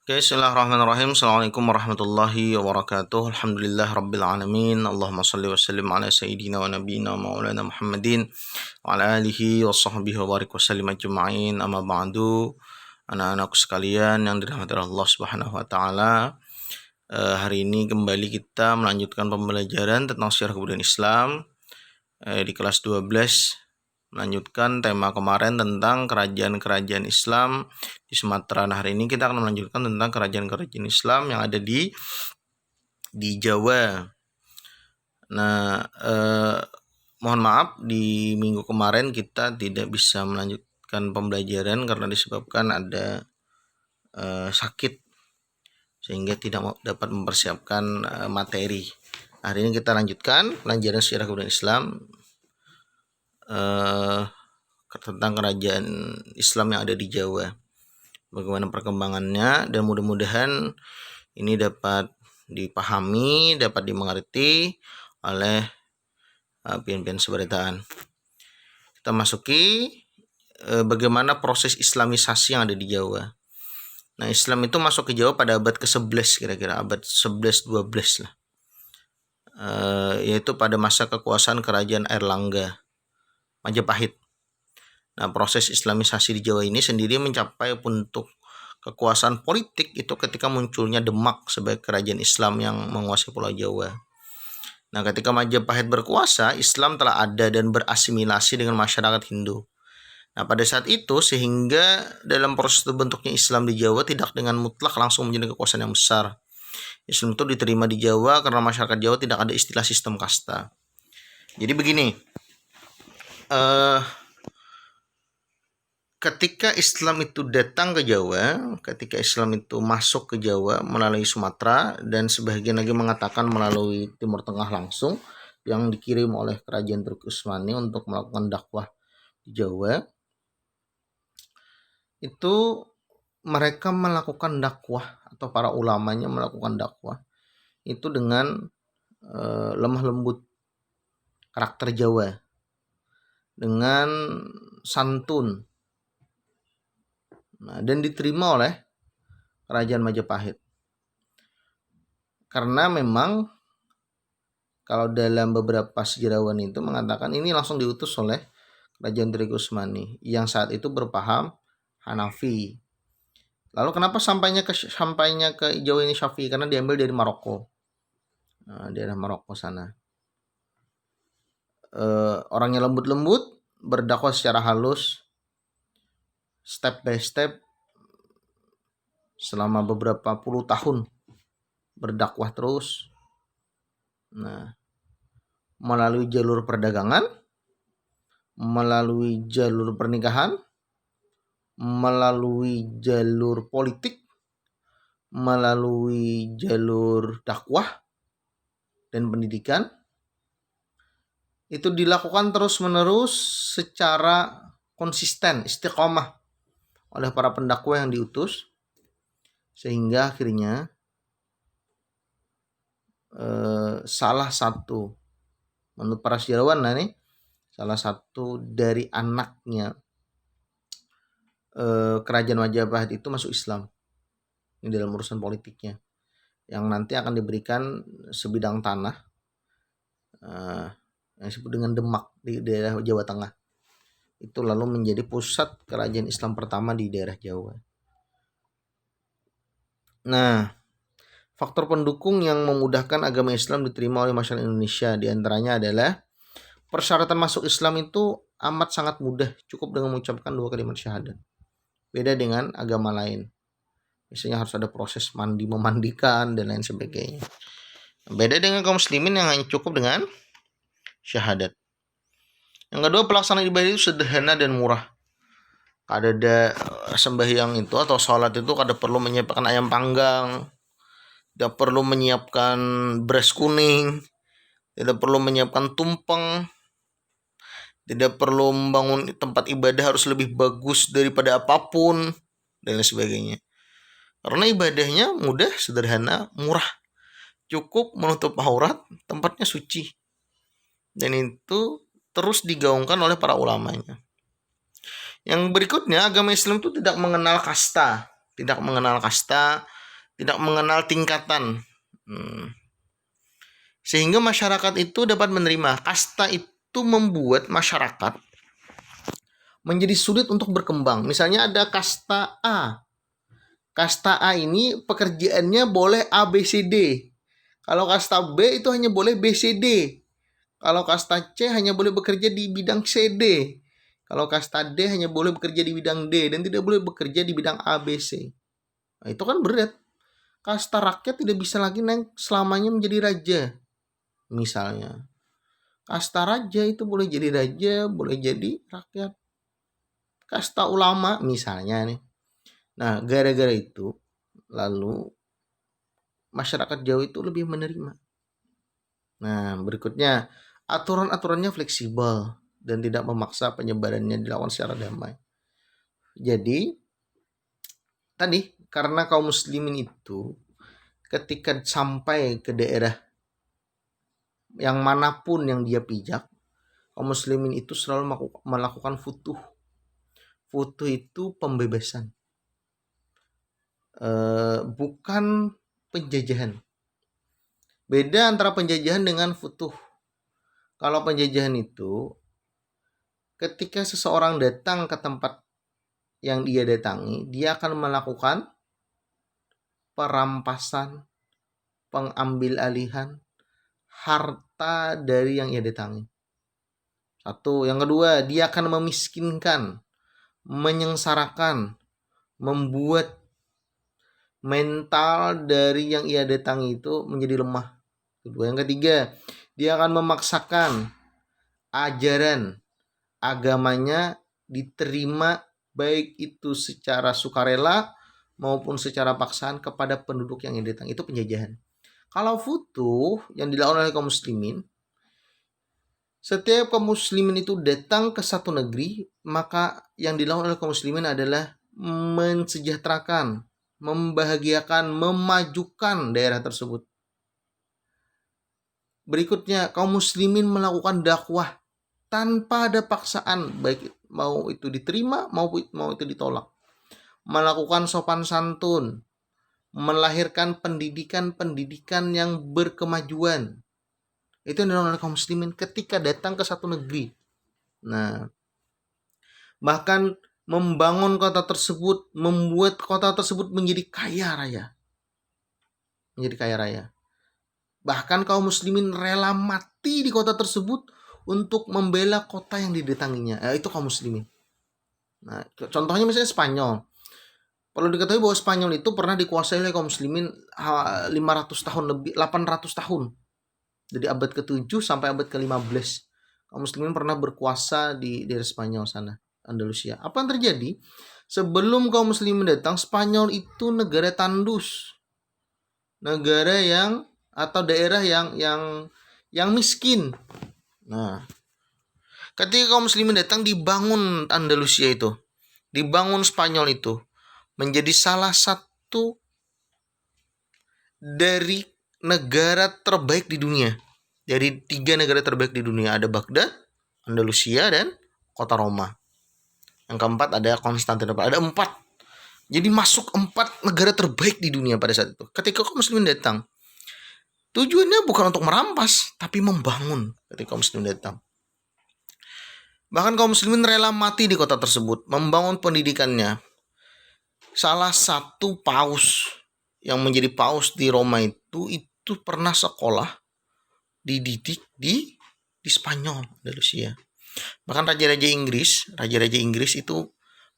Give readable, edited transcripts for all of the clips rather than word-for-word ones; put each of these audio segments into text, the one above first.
Oke, bismillahirrahmanirrahim. Assalamualaikum warahmatullahi wabarakatuh. Alhamdulillah rabbil alamin. Allahumma salli wa sallim ala sayyidina wa nabiyina maulana Muhammadin wa ala alihi wa sahbihi wa barik wa sallim ajma'in. Amma ba'du. Anak-anakku sekalian yang dirahmati Allah Subhanahu wa taala. Hari ini kembali kita melanjutkan pembelajaran tentang sejarah kebudayaan Islam di kelas 12. Melanjutkan tema kemarin tentang kerajaan-kerajaan Islam di Sumatera. Nah, hari ini kita akan melanjutkan tentang kerajaan-kerajaan Islam yang ada di Jawa. Nah, mohon maaf di minggu kemarin kita tidak bisa melanjutkan pembelajaran karena disebabkan ada sakit sehingga tidak dapat mempersiapkan materi. Hari ini kita lanjutkan pelajaran sejarah kebudayaan Islam tentang kerajaan Islam yang ada di Jawa, bagaimana perkembangannya, dan mudah-mudahan ini dapat dipahami, dapat dimengerti oleh pimpinan seberitaan. Kita masuki bagaimana proses islamisasi yang ada di Jawa. Nah, Islam itu masuk ke Jawa pada abad ke-11, kira-kira abad 11-12 lah, yaitu pada masa kekuasaan kerajaan Airlangga Majapahit. Nah, proses islamisasi di Jawa ini sendiri mencapai untuk kekuasaan politik itu ketika munculnya Demak sebagai kerajaan Islam yang menguasai Pulau Jawa. Nah, ketika Majapahit berkuasa, Islam telah ada dan berasimilasi dengan masyarakat Hindu. Nah, pada saat itu sehingga dalam proses terbentuknya Islam di Jawa tidak dengan mutlak langsung menjadi kekuasaan yang besar. Islam itu diterima di Jawa karena masyarakat Jawa tidak ada istilah sistem kasta. Jadi begini, ketika Islam itu datang ke Jawa, ketika Islam itu masuk ke Jawa melalui Sumatera, dan sebagian lagi mengatakan melalui Timur Tengah langsung yang dikirim oleh kerajaan Turki Utsmani untuk melakukan dakwah di Jawa, itu mereka melakukan dakwah atau para ulamanya melakukan dakwah itu dengan lemah lembut karakter Jawa, dengan santun. Nah, dan diterima oleh kerajaan Majapahit. Karena memang kalau dalam beberapa sejarawan itu mengatakan ini langsung diutus oleh kerajaan Turki Utsmani yang saat itu berpaham Hanafi. Lalu kenapa sampainya ke Jawa ini Syafi'i? Karena diambil dari Maroko. Nah, daerah Maroko sana. Orangnya lembut-lembut, berdakwah secara halus, step by step, selama beberapa puluh tahun berdakwah terus. Nah, melalui jalur perdagangan, melalui jalur pernikahan, melalui jalur politik, melalui jalur dakwah dan pendidikan, itu dilakukan terus-menerus secara konsisten, istiqomah oleh para pendakwah yang diutus, sehingga akhirnya salah satu, menurut para sejarawan, nah ini salah satu dari anaknya kerajaan Majapahit itu masuk Islam ini dalam urusan politiknya, yang nanti akan diberikan sebidang tanah yang disebut dengan Demak di daerah Jawa Tengah. Itu lalu menjadi pusat kerajaan Islam pertama di daerah Jawa. Nah, faktor pendukung yang memudahkan agama Islam diterima oleh masyarakat Indonesia diantaranya adalah persyaratan masuk Islam itu amat sangat mudah, cukup dengan mengucapkan 2 kalimat syahadat. Beda dengan agama lain, biasanya harus ada proses memandikan dan lain sebagainya. Beda dengan kaum muslimin yang hanya cukup dengan syahadat. Yang kedua, pelaksanaan ibadah itu sederhana dan murah. Ada sembahyang itu atau sholat itu kada perlu menyiapkan ayam panggang, tidak perlu menyiapkan beras kuning, tidak perlu menyiapkan tumpeng, tidak perlu membangun tempat ibadah harus lebih bagus daripada apapun, dan lain sebagainya. Karena ibadahnya mudah, sederhana, murah. Cukup menutup aurat, tempatnya suci. Dan itu terus digaungkan oleh para ulamanya. Yang berikutnya, agama Islam itu tidak mengenal kasta. Tidak mengenal kasta, tidak mengenal tingkatan. Sehingga masyarakat itu dapat menerima. Kasta itu membuat masyarakat menjadi sulit untuk berkembang. Misalnya ada kasta A. Kasta A ini pekerjaannya boleh A, B, C, D. Kalau kasta B itu hanya boleh B, C, D. Kalau kasta C hanya boleh bekerja di bidang C, D. Kalau kasta D hanya boleh bekerja di bidang D dan tidak boleh bekerja di bidang A, B, C. Nah, itu kan berat. Kasta rakyat tidak bisa lagi naik selamanya menjadi raja. Misalnya, kasta raja itu boleh jadi raja, boleh jadi rakyat. Kasta ulama misalnya nih. Nah, gara-gara itu, lalu masyarakat Jawa itu lebih menerima. Nah, berikutnya, aturan-aturannya fleksibel dan tidak memaksa penyebarannya dilakukan secara damai. Jadi, tadi karena kaum muslimin itu ketika sampai ke daerah yang manapun yang dia pijak, kaum muslimin itu selalu melakukan futuh. Futuh itu pembebasan, bukan penjajahan. Beda antara penjajahan dengan futuh. Kalau penjajahan itu ketika seseorang datang ke tempat yang dia datangi, dia akan melakukan perampasan, pengambil alihan harta dari yang ia datangi. Satu, yang kedua, dia akan memiskinkan, menyengsarakan, membuat mental dari yang ia datangi itu menjadi lemah. Kedua, yang ketiga, dia akan memaksakan ajaran agamanya diterima baik itu secara sukarela maupun secara paksaan kepada penduduk yang ia datangi. Itu penjajahan. Kalau futuh yang dilakukan oleh kaum muslimin, setiap kaum muslimin itu datang ke satu negeri, maka yang dilakukan oleh kaum muslimin adalah mensejahterakan, membahagiakan, memajukan daerah tersebut. Berikutnya, kaum muslimin melakukan dakwah tanpa ada paksaan, baik mau itu diterima mau itu ditolak. Melakukan sopan santun, melahirkan pendidikan yang berkemajuan. Itu yang dilakukan oleh kaum muslimin ketika datang ke satu negeri. Nah, bahkan membangun kota tersebut, membuat kota tersebut menjadi kaya raya. Bahkan kaum muslimin rela mati di kota tersebut untuk membela kota yang didatanginya. Itu kaum muslimin. Nah, contohnya misalnya Spanyol. Perlu diketahui bahwa Spanyol itu pernah dikuasai oleh kaum muslimin 500 tahun lebih, 800 tahun. Dari abad ke-7 sampai abad ke-15. Kaum muslimin pernah berkuasa di daerah Spanyol sana, Andalusia. Apa yang terjadi? Sebelum kaum muslimin datang, Spanyol itu negara tandus. Negara yang atau daerah yang miskin. Nah, ketika kaum muslimin datang, dibangun Andalusia itu, dibangun Spanyol itu menjadi salah satu dari negara terbaik di dunia. Dari 3 negara terbaik di dunia, ada Baghdad, Andalusia, dan kota Roma. Yang keempat ada Konstantinopel. Ada 4. Jadi masuk 4 negara terbaik di dunia pada saat itu. Ketika kaum muslimin datang, tujuannya bukan untuk merampas, tapi membangun ketika kaum muslimin datang. Bahkan kaum muslimin rela mati di kota tersebut, membangun pendidikannya. Salah satu paus yang menjadi paus di Roma itu pernah sekolah dididik di Spanyol, Andalusia. Bahkan raja-raja Inggris itu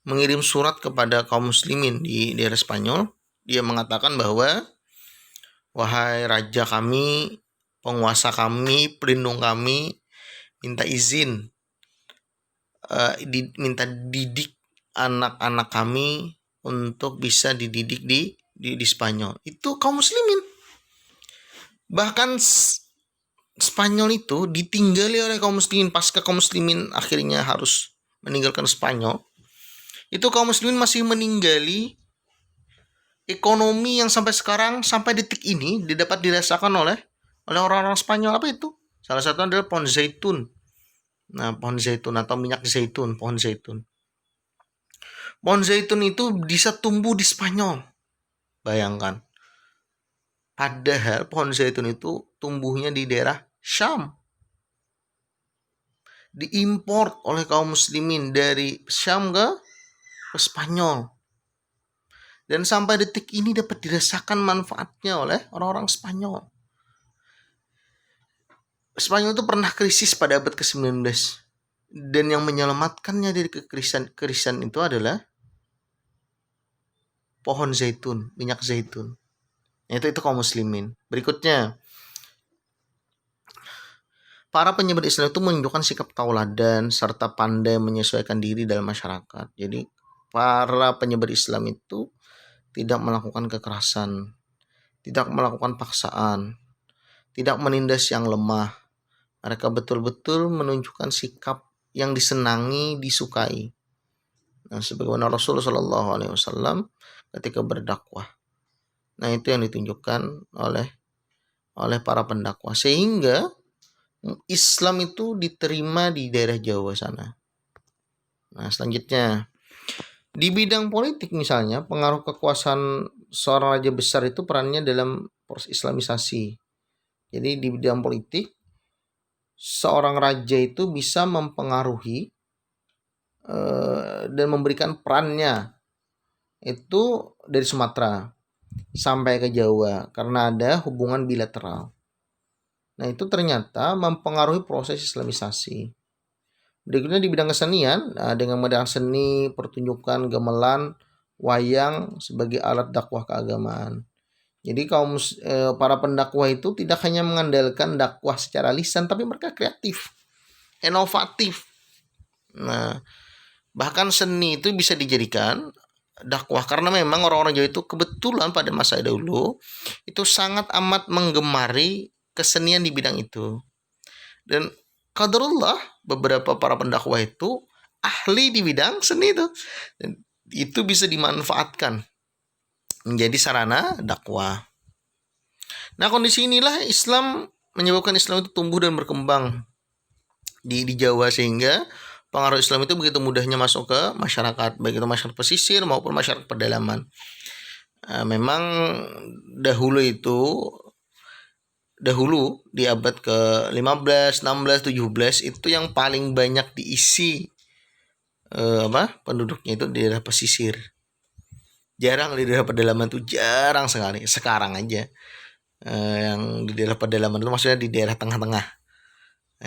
mengirim surat kepada kaum muslimin di daerah Spanyol. Dia mengatakan bahwa, wahai raja kami, penguasa kami, pelindung kami, minta izin, minta didik anak-anak kami untuk bisa dididik di Spanyol. Itu kaum muslimin. Bahkan Spanyol itu ditinggali oleh kaum muslimin. Pasca kaum muslimin akhirnya harus meninggalkan Spanyol, itu kaum muslimin masih meninggali ekonomi yang sampai sekarang, sampai detik ini dapat dirasakan oleh orang-orang Spanyol. Apa itu? Salah satu adalah pohon zaitun. Nah, pohon zaitun atau minyak zaitun, pohon zaitun. Pohon zaitun itu bisa tumbuh di Spanyol. Bayangkan. Padahal pohon zaitun itu tumbuhnya di daerah Syam. Diimpor oleh kaum muslimin dari Syam ke Spanyol. Dan sampai detik ini dapat dirasakan manfaatnya oleh orang-orang Spanyol. Spanyol itu pernah krisis pada abad ke-19. Dan yang menyelamatkannya dari kekrisan itu adalah pohon zaitun, minyak zaitun. Itu kaum muslimin. Berikutnya, para penyebar Islam itu menunjukkan sikap tauladan serta pandai menyesuaikan diri dalam masyarakat. Jadi para penyebar Islam itu tidak melakukan kekerasan, tidak melakukan paksaan, tidak menindas yang lemah. Mereka betul-betul menunjukkan sikap yang disenangi, disukai. Nah, sebagaimana Rasulullah SAW ketika berdakwah. Nah, itu yang ditunjukkan oleh para pendakwah, sehingga Islam itu diterima di daerah Jawa sana. Nah, selanjutnya, di bidang politik misalnya, pengaruh kekuasaan seorang raja besar itu perannya dalam proses Islamisasi. Jadi di bidang politik, seorang raja itu bisa mempengaruhi dan memberikan perannya itu dari Sumatera sampai ke Jawa karena ada hubungan bilateral. Nah, itu ternyata mempengaruhi proses Islamisasi. Berikutnya di bidang kesenian, dengan modal seni, pertunjukan, gamelan, wayang sebagai alat dakwah keagamaan. Jadi para pendakwah itu tidak hanya mengandalkan dakwah secara lisan, tapi mereka kreatif, inovatif. Nah, bahkan seni itu bisa dijadikan dakwah karena memang orang-orang Jawa itu kebetulan pada masa dahulu itu sangat amat menggemari kesenian di bidang itu. Dan qadarullah beberapa para pendakwah itu ahli di bidang seni itu. Dan itu bisa dimanfaatkan menjadi sarana dakwah. Nah, kondisi inilah menyebabkan Islam itu tumbuh dan berkembang di Jawa, sehingga pengaruh Islam itu begitu mudahnya masuk ke masyarakat, baik itu masyarakat pesisir maupun masyarakat pedalaman. Memang dahulu di abad ke-15, 16, 17 itu yang paling banyak diisi penduduknya itu di daerah pesisir. Jarang di daerah pedalaman itu, jarang sekali. Sekarang aja yang di daerah pedalaman itu maksudnya di daerah tengah-tengah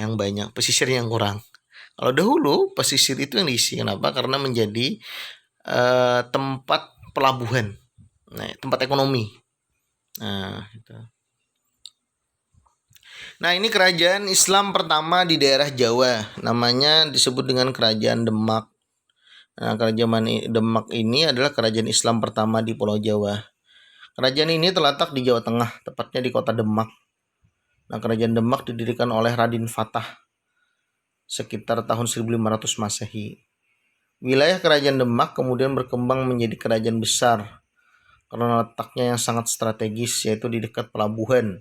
yang banyak, pesisir yang kurang. Kalau dahulu pesisir itu yang diisi. Kenapa? Karena menjadi tempat pelabuhan, tempat ekonomi. Nah, ini kerajaan Islam pertama di daerah Jawa. Namanya disebut dengan Kerajaan Demak. Nah, Kerajaan Demak ini adalah kerajaan Islam pertama di Pulau Jawa. Kerajaan ini terletak di Jawa Tengah, tepatnya di kota Demak. Nah, Kerajaan Demak didirikan oleh Raden Fatah sekitar tahun 1500 Masehi. Wilayah Kerajaan Demak kemudian berkembang menjadi kerajaan besar karena letaknya yang sangat strategis, yaitu di dekat pelabuhan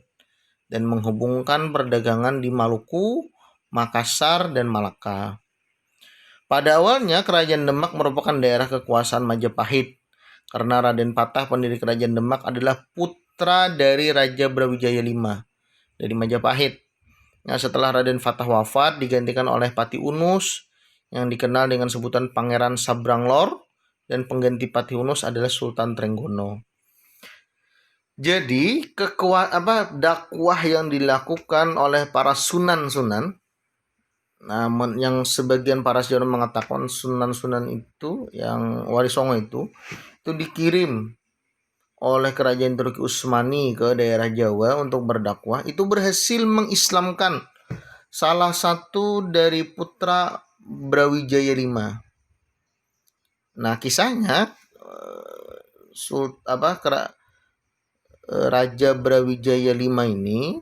dan menghubungkan perdagangan di Maluku, Makassar, dan Malaka. Pada awalnya Kerajaan Demak merupakan daerah kekuasaan Majapahit karena Raden Patah, pendiri Kerajaan Demak, adalah putra dari Raja Brawijaya V dari Majapahit. Nah, setelah Raden Fatah wafat digantikan oleh Pati Unus yang dikenal dengan sebutan Pangeran Sabranglor, dan pengganti Pati Unus adalah Sultan Trenggono. Jadi dakwah yang dilakukan oleh para sunan-sunan, namun yang sebagian para sejarah mengatakan sunan-sunan itu yang Wali Songo itu dikirim oleh kerajaan Turki Utsmani ke daerah Jawa untuk berdakwah, itu berhasil mengislamkan salah satu dari putra Brawijaya V. Nah, kisahnya Raja Brawijaya V ini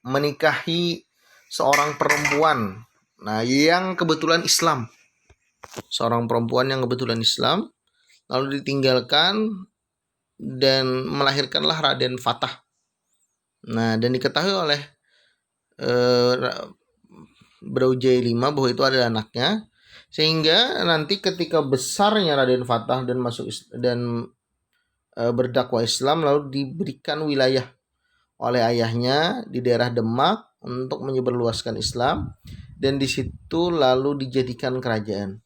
menikahi seorang perempuan, yang kebetulan Islam. Seorang perempuan yang kebetulan Islam, lalu ditinggalkan dan melahirkanlah Raden Fatah. Nah, dan diketahui oleh Brawijaya V bahwa itu adalah anaknya, sehingga nanti ketika besarnya Raden Fatah dan berdakwah Islam lalu diberikan wilayah oleh ayahnya di daerah Demak untuk menyebarluaskan Islam, dan di situ lalu dijadikan kerajaan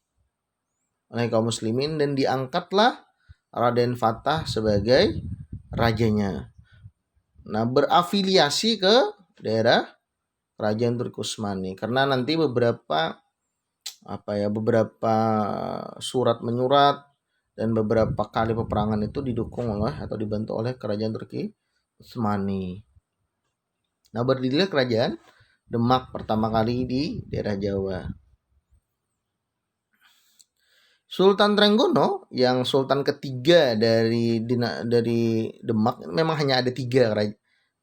oleh kaum muslimin dan diangkatlah Raden Fatah sebagai rajanya. Nah, berafiliasi ke daerah kerajaan Turki Utsmani karena nanti beberapa surat menyurat dan beberapa kali peperangan itu didukung oleh atau dibantu oleh kerajaan Turki Utsmani. Nah, berdirilah kerajaan Demak pertama kali di daerah Jawa. Sultan Trenggono yang sultan ketiga dari Demak, memang hanya ada 3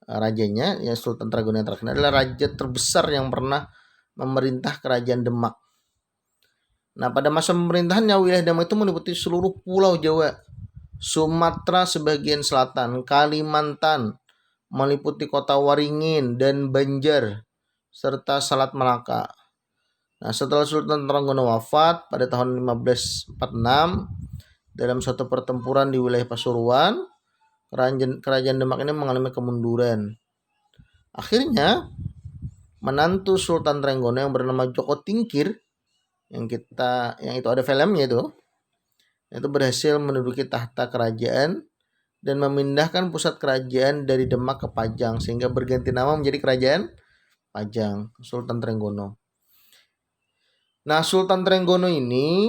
rajanya. Ya, Sultan Trenggono yang terkenal adalah raja terbesar yang pernah memerintah kerajaan Demak. Nah, pada masa pemerintahannya wilayah Demak itu meliputi seluruh pulau Jawa, Sumatera sebagian selatan, Kalimantan, meliputi kota Waringin dan Banjar, serta Selat Malaka. Nah, setelah Sultan Trenggono wafat pada tahun 1546 dalam suatu pertempuran di wilayah Pasuruan, kerajaan Demak ini mengalami kemunduran. Akhirnya, menantu Sultan Trenggono yang bernama Joko Tingkir, yang itu ada filmnya itu berhasil menduduki tahta kerajaan dan memindahkan pusat kerajaan dari Demak ke Pajang sehingga berganti nama menjadi Kerajaan Pajang, Sultan Trenggono. Nah, Sultan Trenggono ini,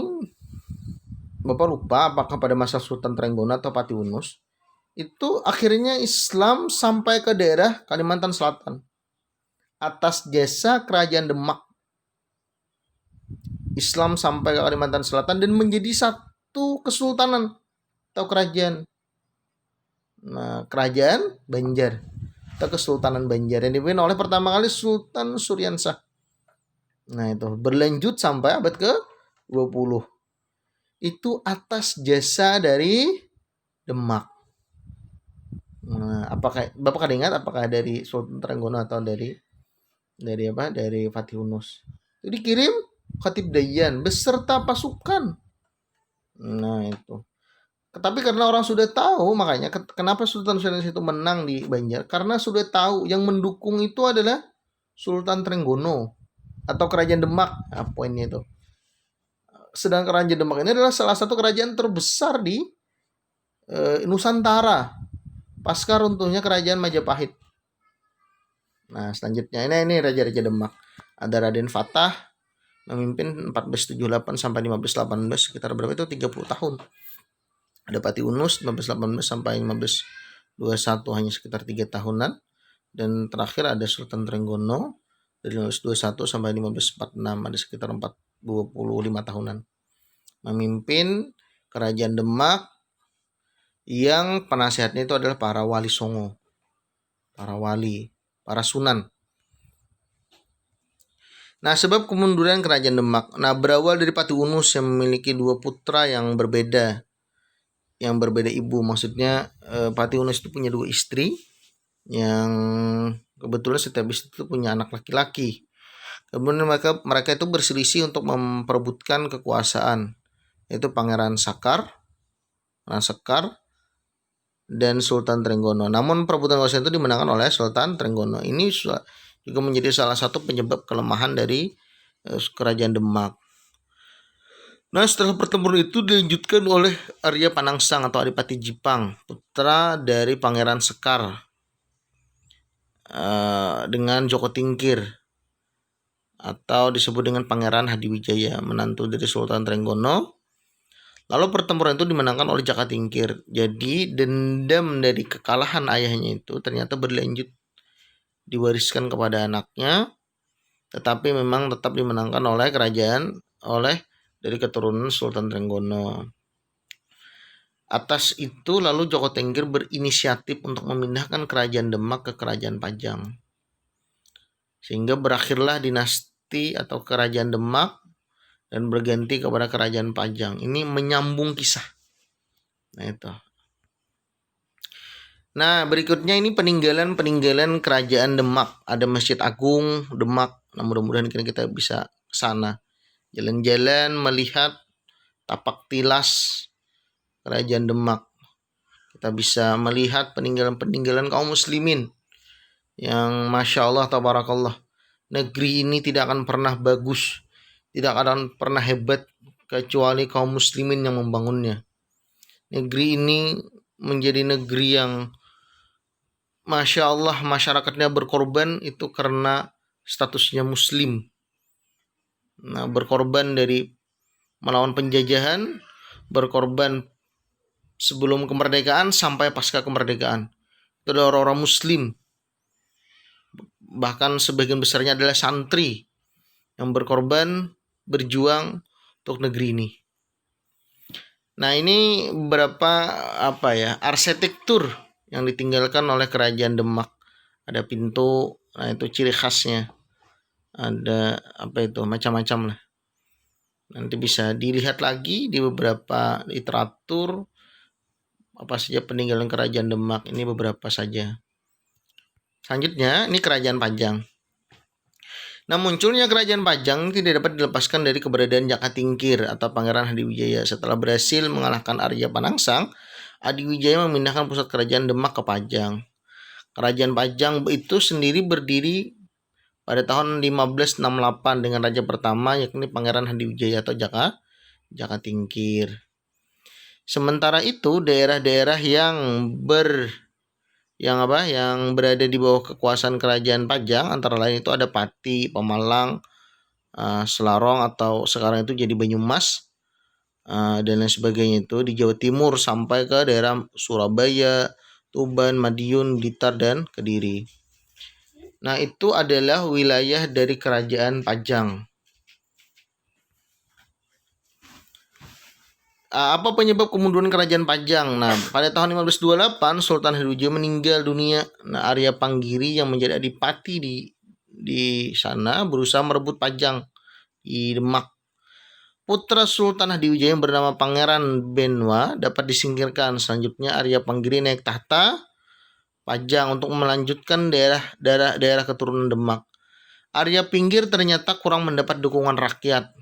Bapak lupa apakah pada masa Sultan Trenggono atau Pati Unus, itu akhirnya Islam sampai ke daerah Kalimantan Selatan atas jasa kerajaan Demak. Islam sampai ke Kalimantan Selatan dan menjadi satu kesultanan atau kerajaan. Nah, kerajaan Banjar atau Kesultanan Banjar yang dipimpin oleh pertama kali Sultan Suryansah. Nah, itu berlanjut sampai abad ke-20. Itu atas jasa dari Demak. Nah, apakah Bapak ingat apakah dari Sultan Trenggono atau dari Fatih Unus? Itu dikirim Khatib Dayyan beserta pasukan. Nah, itu. Tapi karena orang sudah tahu, makanya kenapa Sultan Suryansah itu menang di Banjar, karena sudah tahu yang mendukung itu adalah Sultan Trenggono atau Kerajaan Demak. Nah, poinnya itu. Sedang Kerajaan Demak ini adalah salah satu kerajaan terbesar di Nusantara pasca runtuhnya Kerajaan Majapahit. Nah, selanjutnya ini raja-raja Demak. Ada Raden Fatah memimpin 1478 sampai 1518, sekitar berapa itu 30 tahun. Ada Pati Unus 1518 sampai 1521, hanya sekitar 3 tahunan. Dan terakhir ada Sultan Trenggono dari 1521 sampai 1546, ada sekitar 25 tahunan. Memimpin kerajaan Demak yang penasihatnya itu adalah para wali songo, para wali, para sunan. Nah, sebab kemunduran kerajaan Demak. Nah, berawal dari Pati Unus yang memiliki 2 putra yang berbeda ibu. Maksudnya Pati Unus itu punya 2 istri yang kebetulan setiap istri itu punya anak laki-laki. Kemudian mereka itu berselisih untuk memperebutkan kekuasaan, yaitu Pangeran Sekar dan Sultan Trenggono. Namun perebutan kekuasaan itu dimenangkan oleh Sultan Trenggono. Ini juga menjadi salah satu penyebab kelemahan dari kerajaan Demak. Nah, setelah pertempuran itu dilanjutkan oleh Arya Panangsang atau Adipati Jipang, putra dari Pangeran Sekar, dengan Joko Tingkir atau disebut dengan Pangeran Hadiwijaya, menantu dari Sultan Trenggono. Lalu pertempuran itu dimenangkan oleh Jaka Tingkir. Jadi dendam dari kekalahan ayahnya itu ternyata berlanjut diwariskan kepada anaknya, tetapi memang tetap dimenangkan oleh dari keturunan Sultan Trenggono. Atas itu lalu Joko Tingkir berinisiatif untuk memindahkan kerajaan Demak ke kerajaan Pajang. Sehingga berakhirlah dinasti atau kerajaan Demak dan berganti kepada kerajaan Pajang. Ini menyambung kisah. Nah, itu. Nah, berikutnya ini peninggalan kerajaan Demak. Ada Masjid Agung Demak. Nah, mudah-mudahan kita bisa ke sana. Jalan-jalan melihat tapak tilas kerajaan Demak. Kita bisa melihat peninggalan-peninggalan kaum muslimin yang Masya Allah, tabarakallah. Negeri ini tidak akan pernah bagus, tidak akan pernah hebat kecuali kaum muslimin yang membangunnya. Negeri ini menjadi negeri yang Masya Allah masyarakatnya berkorban itu karena statusnya muslim. Nah, berkorban dari melawan penjajahan, berkorban sebelum kemerdekaan sampai pasca kemerdekaan. Itu adalah orang-orang muslim. Bahkan sebagian besarnya adalah santri yang berkorban, berjuang untuk negeri ini. Nah, ini beberapa arsitektur yang ditinggalkan oleh kerajaan Demak. Ada pintu, nah itu ciri khasnya. Ada macam-macam lah. Nanti bisa dilihat lagi di beberapa literatur apa saja peninggalan kerajaan Demak. Ini beberapa saja. Selanjutnya, ini kerajaan Pajang. Nah, munculnya kerajaan Pajang tidak dapat dilepaskan dari keberadaan Jaka Tingkir atau Pangeran Hadiwijaya. Setelah berhasil mengalahkan Arya Panangsang, Hadiwijaya memindahkan pusat kerajaan Demak ke Pajang. Kerajaan Pajang itu sendiri berdiri pada tahun 1568 dengan raja pertama yakni Pangeran Hadiwijaya atau Jaka Tingkir. Sementara itu daerah-daerah yang berada di bawah kekuasaan kerajaan Pajang antara lain itu ada Pati, Pemalang, Selarong atau sekarang itu jadi Banyumas dan lain sebagainya itu di Jawa Timur sampai ke daerah Surabaya, Tuban, Madiun, Blitar dan Kediri. Nah, itu adalah wilayah dari kerajaan Pajang. Apa penyebab kemunduran kerajaan Pajang? Nah, pada tahun 1528 Sultan Hadiwijaya meninggal dunia. Nah, Arya Panggiri yang menjadi adipati di sana berusaha merebut Pajang di Demak. Putra Sultan Hadiwijaya yang bernama Pangeran Benwa dapat disingkirkan. Selanjutnya Arya Panggiri naik tahta Pajang untuk melanjutkan daerah keturunan Demak. Arya Pinggir ternyata kurang mendapat dukungan rakyat.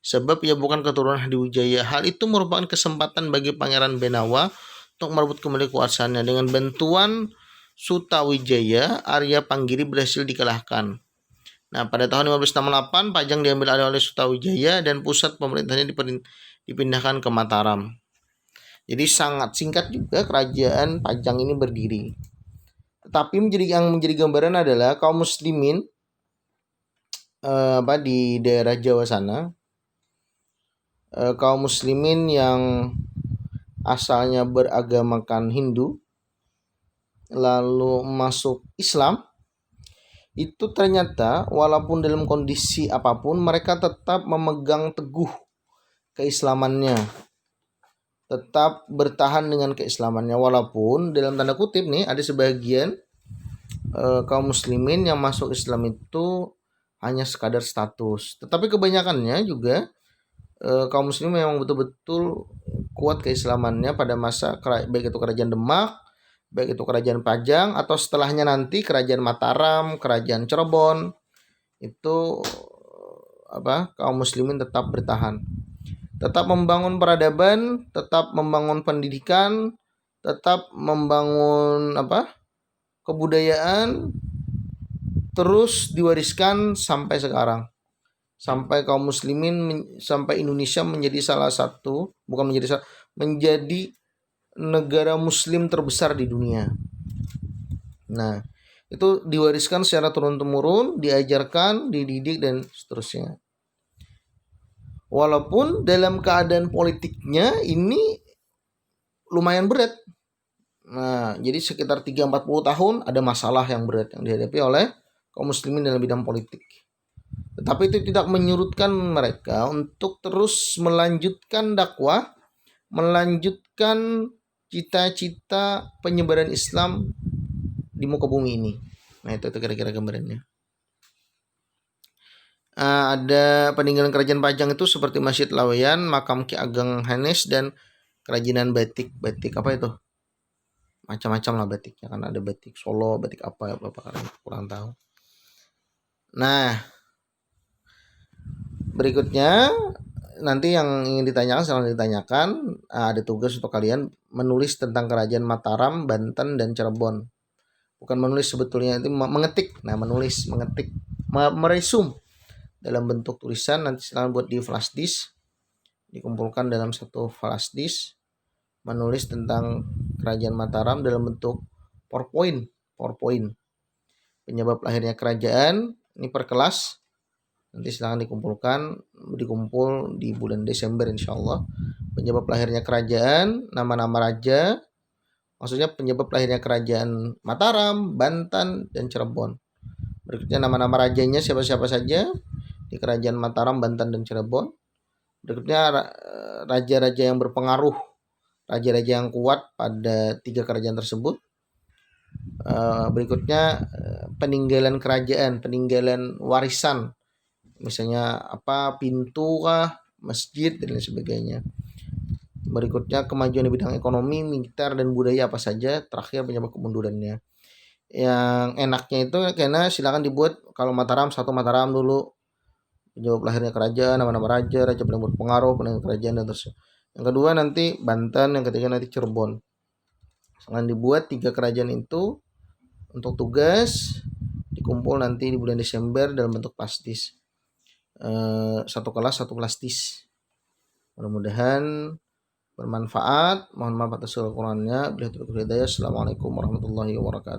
Sebab ia bukan keturunan Hadiwijaya. Hal itu merupakan kesempatan bagi Pangeran Benawa untuk merebut kembali kekuasaannya. Dengan bantuan Sutawijaya, Arya Panggiri berhasil dikalahkan. Nah, pada tahun 1568, Pajang diambil alih oleh Sutawijaya dan pusat pemerintahannya dipindahkan ke Mataram. Jadi sangat singkat juga kerajaan Pajang ini berdiri. Tetapi yang menjadi gambaran adalah kaum muslimin di daerah Jawa sana. Kaum muslimin yang asalnya beragamakan Hindu lalu masuk Islam itu ternyata walaupun dalam kondisi apapun mereka tetap memegang teguh keislamannya, tetap bertahan dengan keislamannya walaupun dalam tanda kutip nih ada sebagian kaum muslimin yang masuk Islam itu hanya sekadar status, tetapi kebanyakannya juga kaum muslim memang betul-betul kuat keislamannya pada masa baik itu kerajaan Demak, baik itu kerajaan Pajang atau setelahnya nanti kerajaan Mataram, kerajaan Cirebon. Itu kaum muslimin tetap bertahan. Tetap membangun peradaban, tetap membangun pendidikan, tetap membangun kebudayaan terus diwariskan sampai sekarang. Sampai kaum muslimin sampai Indonesia menjadi menjadi negara muslim terbesar di dunia. Nah, itu diwariskan secara turun-temurun, diajarkan, dididik dan seterusnya. Walaupun dalam keadaan politiknya ini lumayan berat. Nah, jadi sekitar 3-40 tahun ada masalah yang berat yang dihadapi oleh kaum muslimin dalam bidang politik. Tetapi itu tidak menyurutkan mereka untuk terus melanjutkan dakwah, melanjutkan cita-cita penyebaran Islam di muka bumi ini. Nah, itu kira-kira gambarannya. Ada peninggalan kerajaan Pajang itu seperti Masjid Laweyan, makam Ki Ageng Hanes dan kerajinan batik. Batik apa itu? Macam-macam lah batiknya, kan ada batik Solo, batik apa kurang tahu. Nah, berikutnya nanti yang ingin ditanyakan silahkan ditanyakan. Ada tugas untuk kalian menulis tentang kerajaan Mataram, Banten, dan Cirebon. Bukan menulis sebetulnya, itu mengetik. Nah, menulis, mengetik, meresum dalam bentuk tulisan. Nanti silahkan buat di flash disk, dikumpulkan dalam satu flash disk, menulis tentang kerajaan Mataram dalam bentuk PowerPoint. Penyebab lahirnya kerajaan, ini per kelas. Nanti silahkan dikumpul di bulan Desember insya Allah. Penyebab lahirnya kerajaan, nama-nama raja, maksudnya penyebab lahirnya kerajaan Mataram, Banten, dan Cirebon. Berikutnya nama-nama rajanya siapa-siapa saja di kerajaan Mataram, Banten, dan Cirebon. Berikutnya raja-raja yang berpengaruh, raja-raja yang kuat pada 3 kerajaan tersebut. Berikutnya peninggalan kerajaan, peninggalan warisan, misalnya pintu kah, masjid, dan lain sebagainya. Berikutnya kemajuan di bidang ekonomi, militer, dan budaya apa saja. Terakhir penyebab kemundurannya. Yang enaknya itu karena silakan dibuat kalau Mataram, satu Mataram dulu, penyebab lahirnya kerajaan, nama-nama raja paling berpengaruh, peninggalan kerajaan, dan terus. Yang kedua nanti Banten, yang ketiga nanti Cirebon. Silakan dibuat 3 kerajaan itu untuk tugas, dikumpul nanti di bulan Desember dalam bentuk plastis. Satu kelas plastis. Mudah-mudahan bermanfaat. Mohon maaf atas kekurangannya. Assalamualaikum warahmatullahi wabarakatuh.